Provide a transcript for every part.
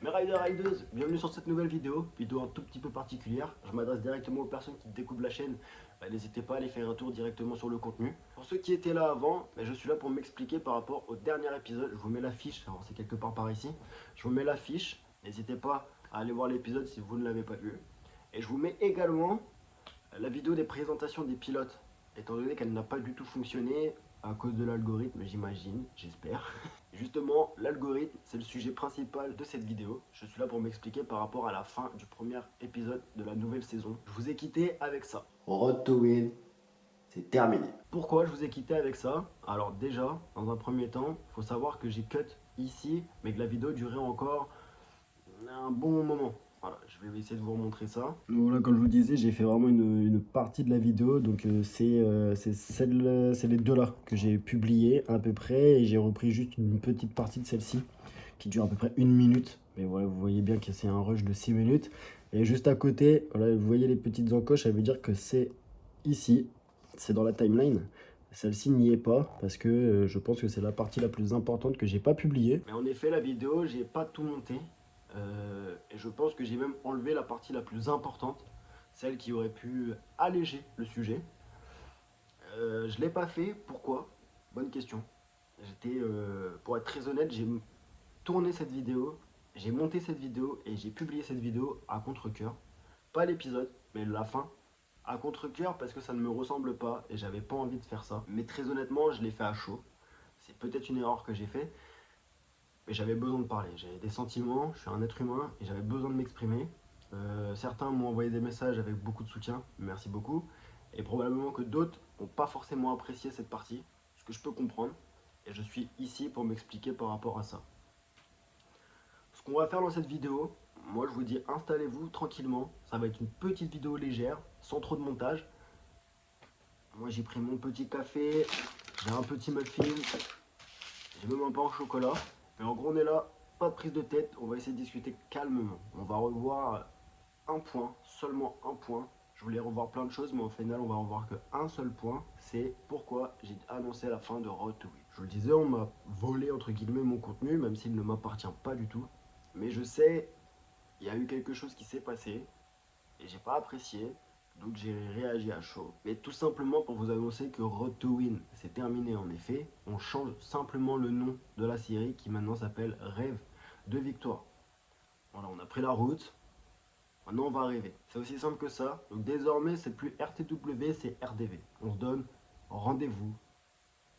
Mes riders rideuses, bienvenue sur cette nouvelle vidéo un tout petit peu particulière. Je m'adresse directement aux personnes qui découvrent la chaîne. N'hésitez pas à aller faire un tour directement sur le contenu. Pour ceux qui étaient là avant, je suis là pour m'expliquer par rapport au dernier épisode. Je vous mets l'affiche, alors c'est quelque part par ici. Je vous mets l'affiche, n'hésitez pas à aller voir l'épisode si vous ne l'avez pas vu. Et je vous mets également la vidéo des présentations des pilotes, étant donné qu'elle n'a pas du tout fonctionné à cause de l'algorithme, j'imagine, j'espère. Justement, l'algorithme, c'est le sujet principal de cette vidéo. Je suis là pour m'expliquer par rapport à la fin du premier épisode de la nouvelle saison. Je vous ai quitté avec ça. Road to Win, c'est terminé. Pourquoi je vous ai quitté avec ça? Alors déjà, dans un premier temps, il faut savoir que j'ai cut ici, mais que la vidéo durait encore un bon moment. Voilà, je vais essayer de vous remontrer ça. Donc voilà, comme je vous disais, j'ai fait vraiment une partie de la vidéo. Donc c'est les deux là que j'ai publié à peu près. Et j'ai repris juste une petite partie de celle-ci qui dure à peu près 1 minute. Mais voilà, vous voyez bien que c'est un rush de 6 minutes. Et juste à côté, voilà, vous voyez les petites encoches, ça veut dire que c'est ici, c'est dans la timeline. Celle-ci n'y est pas parce que je pense que c'est la partie la plus importante que j'ai pas publiée. Mais en effet, la vidéo, j'ai pas tout monté. Et je pense que j'ai même enlevé la partie la plus importante, celle qui aurait pu alléger le sujet. Je l'ai pas fait, pourquoi? Bonne question. Pour être très honnête, j'ai tourné cette vidéo, j'ai monté cette vidéo et j'ai publié cette vidéo à contre-cœur. Pas l'épisode, mais la fin. À contre-cœur parce que ça ne me ressemble pas et j'avais pas envie de faire ça. Mais très honnêtement, je l'ai fait à chaud. C'est peut-être une erreur que j'ai fait, mais j'avais besoin de parler. J'avais des sentiments, je suis un être humain et j'avais besoin de m'exprimer. Certains m'ont envoyé des messages avec beaucoup de soutien, merci beaucoup. Et probablement que d'autres n'ont pas forcément apprécié cette partie, ce que je peux comprendre. Et je suis ici pour m'expliquer par rapport à ça. Ce qu'on va faire dans cette vidéo, moi je vous dis installez-vous tranquillement. Ça va être une petite vidéo légère, sans trop de montage. Moi j'ai pris mon petit café, j'ai un petit muffin, j'ai même un pain au chocolat. Mais en gros on est là, pas de prise de tête, on va essayer de discuter calmement. On va revoir un point, seulement un point. Je voulais revoir plein de choses, mais au final, on va revoir qu'un seul point. C'est pourquoi j'ai annoncé la fin de Road to Win. Je vous le disais, on m'a volé entre guillemets mon contenu, même s'il ne m'appartient pas du tout. Mais je sais, il y a eu quelque chose qui s'est passé et j'ai pas apprécié. Donc j'ai réagi à chaud. Mais tout simplement pour vous annoncer que Road to Win, c'est terminé en effet. On change simplement le nom de la série qui maintenant s'appelle Rêve de Victoire. Voilà, on a pris la route. Maintenant, on va arriver. C'est aussi simple que ça. Donc désormais, c'est plus RTW, c'est RDV. On se donne rendez-vous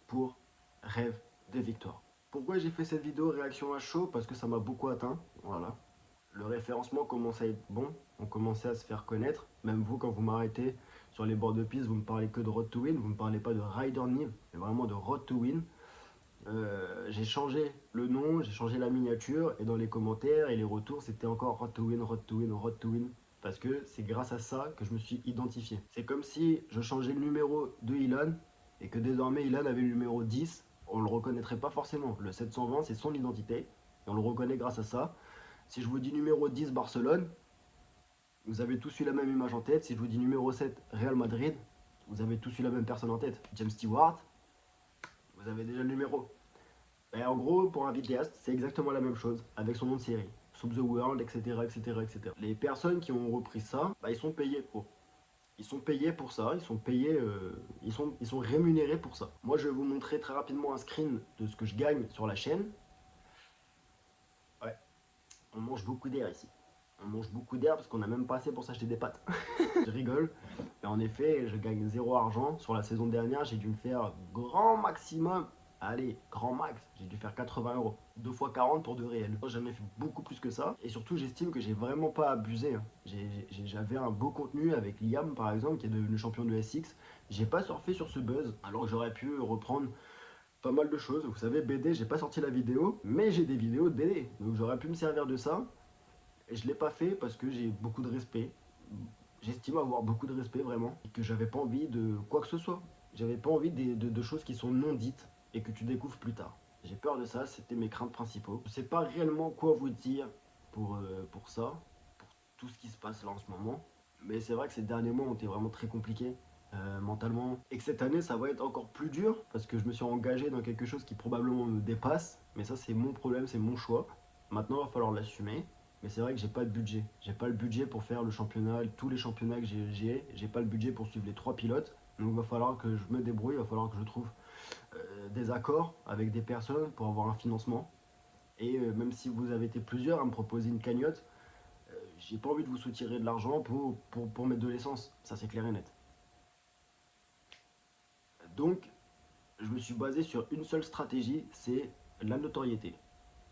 pour Rêve de Victoire. Pourquoi j'ai fait cette vidéo réaction à chaud? Parce que ça m'a beaucoup atteint. Voilà. Le référencement commençait à être bon. On commençait à se faire connaître. Même vous, quand vous m'arrêtez sur les bords de piste, vous ne me parlez que de Road to Win. Vous ne me parlez pas de Rider Nive, mais vraiment de Road to Win. J'ai changé le nom, j'ai changé la miniature et dans les commentaires et les retours c'était encore Road to Win, Road to Win, Road to Win parce que c'est grâce à ça que je me suis identifié. C'est comme si je changeais le numéro de Ilan et que désormais Ilan avait le numéro 10, on le reconnaîtrait pas forcément. Le 720 c'est son identité et on le reconnaît grâce à ça. Si je vous dis numéro 10 Barcelone, vous avez tous eu la même image en tête. Si je vous dis numéro 7 Real Madrid, vous avez tous eu la même personne en tête. James Stewart, vous avez déjà le numéro. Et en gros, pour un vidéaste, c'est exactement la même chose, avec son nom de série, Sub the World, etc., etc., etc. Les personnes qui ont repris ça, ils sont payés pour. Ils sont payés pour ça, ils sont payés, ils sont rémunérés pour ça. Moi, je vais vous montrer très rapidement un screen de ce que je gagne sur la chaîne. Ouais, on mange beaucoup d'air ici. On mange beaucoup d'air parce qu'on n'a même pas assez pour s'acheter des pâtes. Je rigole. Et en effet, je gagne zéro argent. Sur la saison dernière, j'ai dû me faire grand maximum. Allez, grand max, j'ai dû faire 80 euros. 2 fois 40 pour 2 réels. J'ai jamais fait beaucoup plus que ça. Et surtout, j'estime que j'ai vraiment pas abusé. J'avais un beau contenu avec Liam, par exemple, qui est devenu champion de SX. J'ai pas surfé sur ce buzz, alors que j'aurais pu reprendre pas mal de choses. Vous savez, BD, j'ai pas sorti la vidéo, mais j'ai des vidéos de BD. Donc j'aurais pu me servir de ça. Et je l'ai pas fait parce que j'ai beaucoup de respect. J'estime avoir beaucoup de respect vraiment. Et que j'avais pas envie de quoi que ce soit. J'avais pas envie de choses qui sont non dites et que tu découvres plus tard. J'ai peur de ça, c'était mes craintes principaux. Je sais pas réellement quoi vous dire pour ça, pour tout ce qui se passe là en ce moment. Mais c'est vrai que ces derniers mois ont été vraiment très compliqués. mentalement. Et que cette année, ça va être encore plus dur parce que je me suis engagé dans quelque chose qui probablement me dépasse. Mais ça, c'est mon problème, c'est mon choix. Maintenant, il va falloir l'assumer. Mais c'est vrai que j'ai pas de budget. J'ai pas le budget pour faire le championnat, tous les championnats que j'ai pas le budget pour suivre les 3 pilotes. Donc il va falloir que je me débrouille, il va falloir que je trouve des accords avec des personnes pour avoir un financement. Et même si vous avez été plusieurs à me proposer une cagnotte, j'ai pas envie de vous soutirer de l'argent pour mettre de l'essence. Ça, c'est clair et net. Donc, je me suis basé sur une seule stratégie, c'est la notoriété.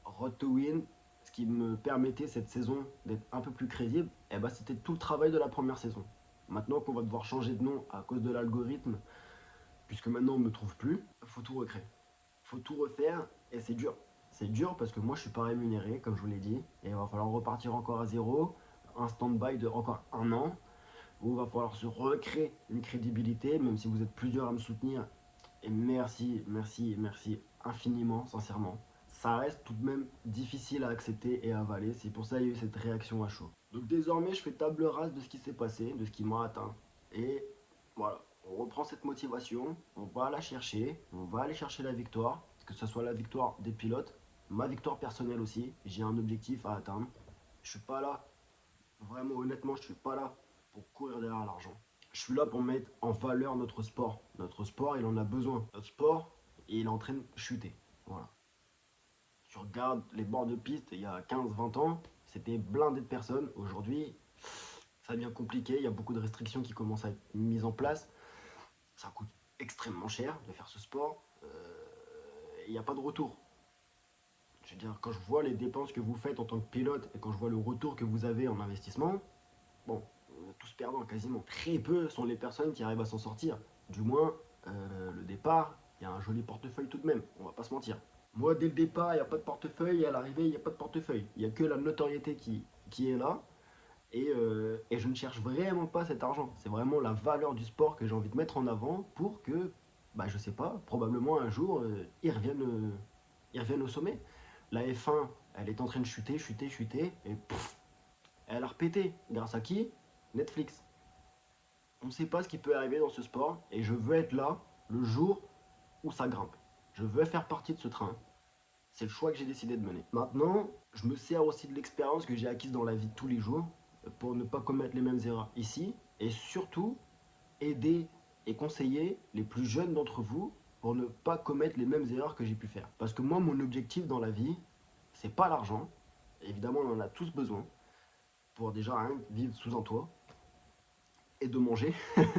Road to Win, ce qui me permettait cette saison d'être un peu plus crédible, eh ben, c'était tout le travail de la première saison. Maintenant qu'on va devoir changer de nom à cause de l'algorithme, puisque maintenant on ne me trouve plus, il faut tout recréer. Il faut tout refaire et c'est dur. C'est dur parce que moi je suis pas rémunéré, comme je vous l'ai dit, et il va falloir repartir encore à zéro, un stand-by de encore un an, où il va falloir se recréer une crédibilité, même si vous êtes plusieurs à me soutenir. Et merci, merci, merci infiniment, sincèrement. Ça reste tout de même difficile à accepter et à avaler. C'est pour ça qu'il y a eu cette réaction à chaud. Donc désormais, je fais table rase de ce qui s'est passé, de ce qui m'a atteint. Et voilà, on reprend cette motivation, on va la chercher, on va aller chercher la victoire, que ce soit la victoire des pilotes, ma victoire personnelle aussi. J'ai un objectif à atteindre. Je suis pas là, vraiment honnêtement, je suis pas là pour courir derrière l'argent. Je suis là pour mettre en valeur notre sport. Notre sport, il en a besoin. Notre sport, il est en train de chuter. Voilà. Tu regardes les bords de piste, il y a 15-20 ans, c'était blindé de personnes. Aujourd'hui, ça devient compliqué. Il y a beaucoup de restrictions qui commencent à être mises en place. Ça coûte extrêmement cher de faire ce sport. Il n'y a pas de retour. Je veux dire, quand je vois les dépenses que vous faites en tant que pilote et quand je vois le retour que vous avez en investissement, bon, on est tous perdants quasiment. Très peu sont les personnes qui arrivent à s'en sortir. Du moins, le départ, il y a un joli portefeuille tout de même, on va pas se mentir. Moi, dès le départ, il n'y a pas de portefeuille, et à l'arrivée, il n'y a pas de portefeuille. Il n'y a que la notoriété qui est là. Et je ne cherche vraiment pas cet argent. C'est vraiment la valeur du sport que j'ai envie de mettre en avant pour que, bah, je sais pas, probablement un jour, ils reviennent au sommet. La F1, elle est en train de chuter, chuter, chuter, et pff, elle a repété. Grâce à qui? Netflix. On ne sait pas ce qui peut arriver dans ce sport et je veux être là le jour où ça grimpe. Je veux faire partie de ce train. C'est le choix que j'ai décidé de mener. Maintenant, je me sers aussi de l'expérience que j'ai acquise dans la vie de tous les jours pour ne pas commettre les mêmes erreurs ici et surtout aider et conseiller les plus jeunes d'entre vous pour ne pas commettre les mêmes erreurs que j'ai pu faire. Parce que moi, mon objectif dans la vie, c'est pas l'argent. Évidemment, on en a tous besoin pour déjà hein, vivre sous un toit et de manger.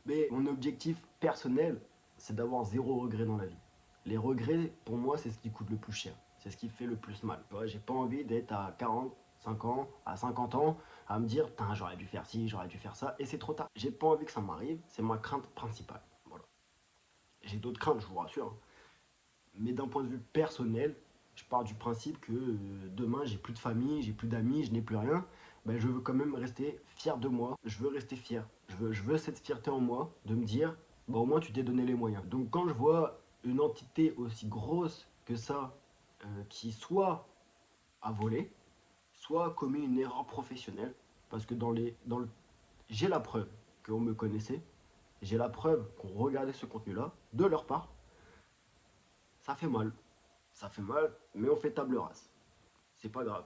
Mais mon objectif personnel, c'est d'avoir zéro regret dans la vie. Les regrets, pour moi, c'est ce qui coûte le plus cher. C'est ce qui fait le plus mal. J'ai pas envie d'être à 45 ans, à 50 ans, à me dire, putain, j'aurais dû faire ci, j'aurais dû faire ça, et c'est trop tard. J'ai pas envie que ça m'arrive, c'est ma crainte principale. Voilà. J'ai d'autres craintes, je vous rassure. Mais d'un point de vue personnel, je pars du principe que demain, j'ai plus de famille, j'ai plus d'amis, je n'ai plus rien. Ben, je veux quand même rester fier de moi. Je veux rester fier. Je veux cette fierté en moi de me dire, bah, au moins tu t'es donné les moyens. Donc quand je vois une entité aussi grosse que ça, qui soit a volé, soit a commis une erreur professionnelle, parce que j'ai la preuve qu'on me connaissait, j'ai la preuve qu'on regardait ce contenu-là, de leur part, ça fait mal. Ça fait mal, mais on fait table rase. C'est pas grave.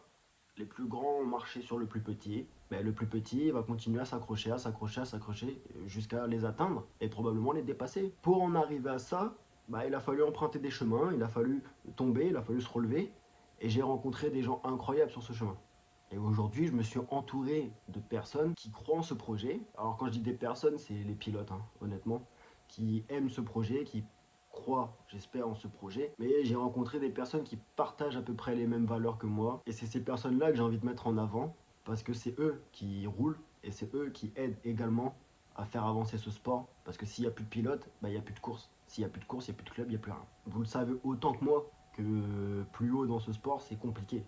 Les plus grands ont marché sur le plus petit. Ben, le plus petit va continuer à s'accrocher, à s'accrocher, à s'accrocher jusqu'à les atteindre et probablement les dépasser. Pour en arriver à ça, ben, il a fallu emprunter des chemins, il a fallu tomber, il a fallu se relever. Et j'ai rencontré des gens incroyables sur ce chemin. Et aujourd'hui, je me suis entouré de personnes qui croient en ce projet. Alors quand je dis des personnes, c'est les pilotes, hein, honnêtement, qui aiment ce projet, qui croient, j'espère, en ce projet. Mais j'ai rencontré des personnes qui partagent à peu près les mêmes valeurs que moi. Et c'est ces personnes-là que j'ai envie de mettre en avant, parce que c'est eux qui roulent et c'est eux qui aident également à faire avancer ce sport. Parce que s'il n'y a plus de pilotes, bah, il n'y a plus de course. S'il n'y a plus de course, il n'y a plus de club, il n'y a plus rien. Vous le savez autant que moi que plus haut dans ce sport, c'est compliqué.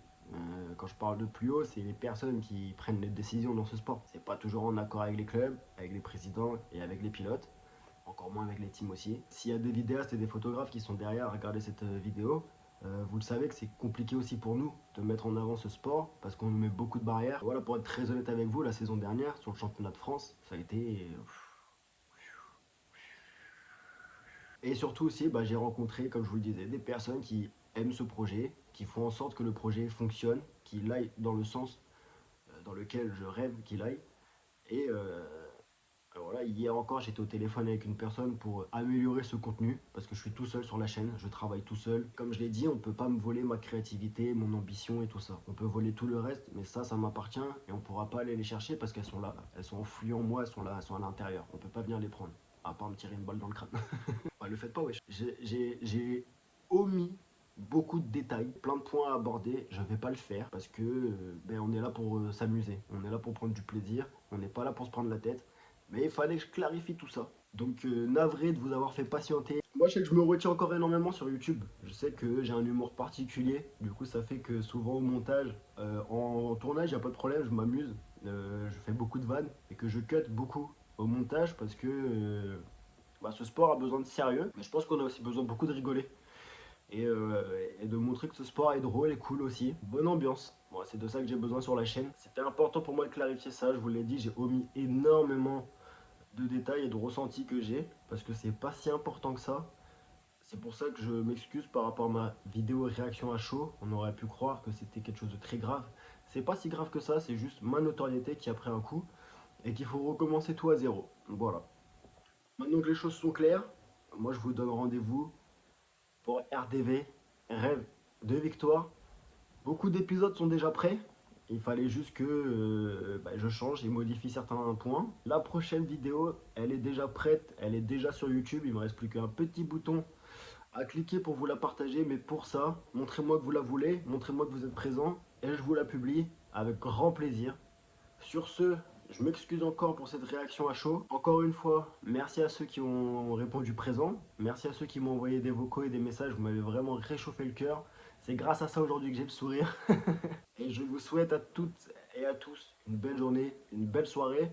Quand je parle de plus haut, c'est les personnes qui prennent les décisions dans ce sport. C'est pas toujours en accord avec les clubs, avec les présidents et avec les pilotes, encore moins avec les teams aussi. S'il y a des vidéastes et des photographes qui sont derrière à regarder cette vidéo, vous le savez que c'est compliqué aussi pour nous de mettre en avant ce sport parce qu'on nous met beaucoup de barrières. Voilà, pour être très honnête avec vous, la saison dernière sur le championnat de France, ça a été Et surtout aussi, bah, j'ai rencontré, comme je vous le disais, des personnes qui aiment ce projet, qui font en sorte que le projet fonctionne, qu'il aille dans le sens dans lequel je rêve qu'il aille. Et alors voilà, hier encore, j'étais au téléphone avec une personne pour améliorer ce contenu, parce que je suis tout seul sur la chaîne, je travaille tout seul. Comme je l'ai dit, on ne peut pas me voler ma créativité, mon ambition et tout ça. On peut voler tout le reste, mais ça m'appartient et on ne pourra pas aller les chercher parce qu'elles sont là. Elles sont enfouies en moi, elles sont là, elles sont à l'intérieur. On ne peut pas venir les prendre, à part me tirer une balle dans le crâne. Bah, le faites pas, wesh. J'ai omis beaucoup de détails, plein de points à aborder. Je vais pas le faire parce que ben, on est là pour s'amuser, on est là pour prendre du plaisir, on n'est pas là pour se prendre la tête. Mais il fallait que je clarifie tout ça. Donc navré de vous avoir fait patienter. Moi je sais que je me retiens encore énormément sur YouTube. Je sais que j'ai un humour particulier. Du coup ça fait que souvent au montage, en tournage, il n'y a pas de problème, je m'amuse. Je fais beaucoup de vannes et que je cut beaucoup au montage parce que bah, ce sport a besoin de sérieux. Mais je pense qu'on a aussi besoin beaucoup de rigoler. Et de montrer que ce sport est drôle et cool aussi. Bonne ambiance. Bon, c'est de ça que j'ai besoin sur la chaîne. C'était important pour moi de clarifier ça, je vous l'ai dit, j'ai omis énormément de détails et de ressentis que j'ai, parce que c'est pas si important que ça. C'est pour ça que je m'excuse par rapport à ma vidéo réaction à chaud. On aurait pu croire que c'était quelque chose de très grave. C'est pas si grave que ça, c'est juste ma notoriété qui a pris un coup et qu'il faut recommencer tout à zéro. Voilà. Maintenant que les choses sont claires, moi je vous donne rendez-vous pour RDV, rêve de victoire. Beaucoup d'épisodes sont déjà prêts. Il fallait juste que bah, je change et modifie certains points. La prochaine vidéo, elle est déjà prête, elle est déjà sur YouTube. Il me reste plus qu'un petit bouton à cliquer pour vous la partager. Mais pour ça, montrez-moi que vous la voulez, montrez-moi que vous êtes présent et je vous la publie avec grand plaisir. Sur ce, je m'excuse encore pour cette réaction à chaud. Encore une fois, merci à ceux qui ont répondu présent. Merci à ceux qui m'ont envoyé des vocaux et des messages. Vous m'avez vraiment réchauffé le cœur. C'est grâce à ça aujourd'hui que j'ai le sourire. Et je vous souhaite à toutes et à tous une belle journée, une belle soirée.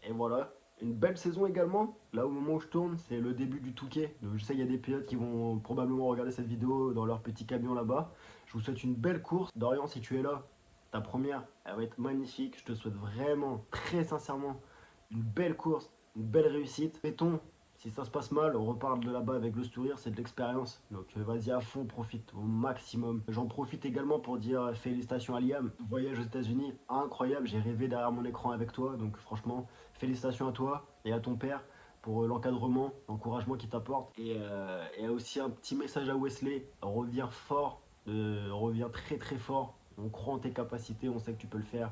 Et voilà, une belle saison également. Là, au moment où je tourne, c'est le début du Touquet. Donc, je sais qu'il y a des pilotes qui vont probablement regarder cette vidéo dans leur petit camion là-bas. Je vous souhaite une belle course. Dorian, si tu es là, ta première, elle va être magnifique. Je te souhaite vraiment, très sincèrement, une belle course, une belle réussite. Mettons, si ça se passe mal, on repart de là-bas avec le sourire, c'est de l'expérience. Donc vas-y à fond, profite au maximum. J'en profite également pour dire félicitations à Liam. Voyage aux États-Unis, incroyable. J'ai rêvé derrière mon écran avec toi. Donc franchement, félicitations à toi et à ton père pour l'encadrement, l'encouragement qu'il t'apporte. Et aussi un petit message à Wesley, reviens fort, reviens très très fort. On croit en tes capacités, on sait que tu peux le faire.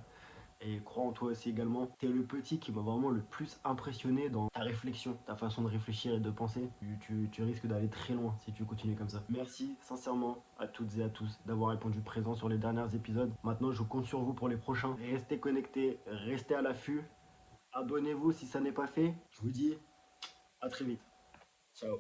Et crois en toi aussi également. T'es le petit qui m'a vraiment le plus impressionné dans ta réflexion, ta façon de réfléchir et de penser. Tu risques d'aller très loin si tu continues comme ça. Merci sincèrement à toutes et à tous d'avoir répondu présent sur les derniers épisodes. Maintenant, je compte sur vous pour les prochains. Restez connectés, restez à l'affût. Abonnez-vous si ça n'est pas fait. Je vous dis à très vite. Ciao.